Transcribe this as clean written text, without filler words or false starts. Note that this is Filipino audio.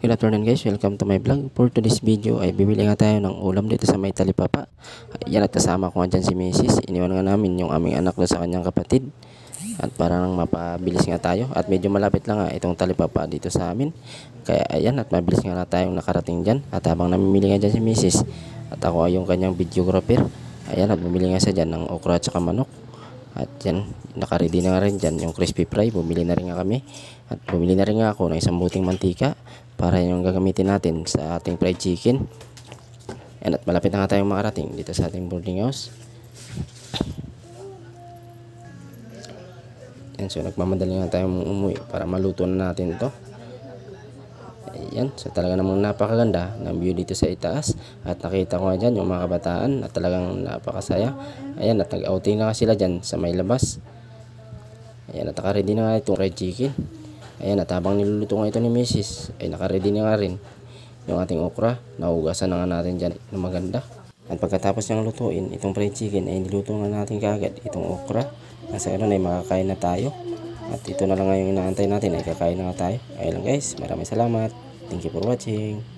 Good afternoon guys, welcome to my vlog. For today's video ay bibili nga tayo ng ulam dito sa may talipapa. Yan, at kasama ko nga dyan si Mrs. Iniwan nga namin yung aming anak na sa kanyang kapatid. At para nang mapabilis nga tayo. At medyo malapit lang nga itong talipapa dito sa amin. Kaya ayan, at mabilis nga na tayong nakarating dyan. At habang namimili nga dyan si Mrs. At ako ay yung kanyang videographer. Ayan, at bumili nga siya dyan ng okra at saka manok. At yan, nakaready na nga rin dyan yung crispy fry. Bumili na rin nga kami. At bumili na rin nga ako ng isang buting mantika para yung gagamitin natin sa ating fried chicken. Yan, at malapit na nga tayong makarating dito sa ating boarding house. Yan, so nagmamadali nga tayong umuwi para maluto na natin ito. Ayan, so talaga namang napakaganda ng view dito sa itaas. At nakita ko nga dyan yung mga kabataan at talagang napakasaya. Ayan, at nag-outing na nga sila dyan sa may labas. Ayan, at nakaready na nga itong fried chicken. Ayan, at habang niluluto nga ito ni Mrs. ay nakaready na nga rin yung ating okra. Nahugasan na nga natin dyan ng maganda. At pagkatapos niyang lutuin itong fried chicken ay niluto nga natin kaagad itong okra. Nasa ganun ay makakain na tayo. At ito na lang nga yung inaantay natin ay kakain na nga tayo. Ayun lang guys, maraming salamat. Thank you for watching.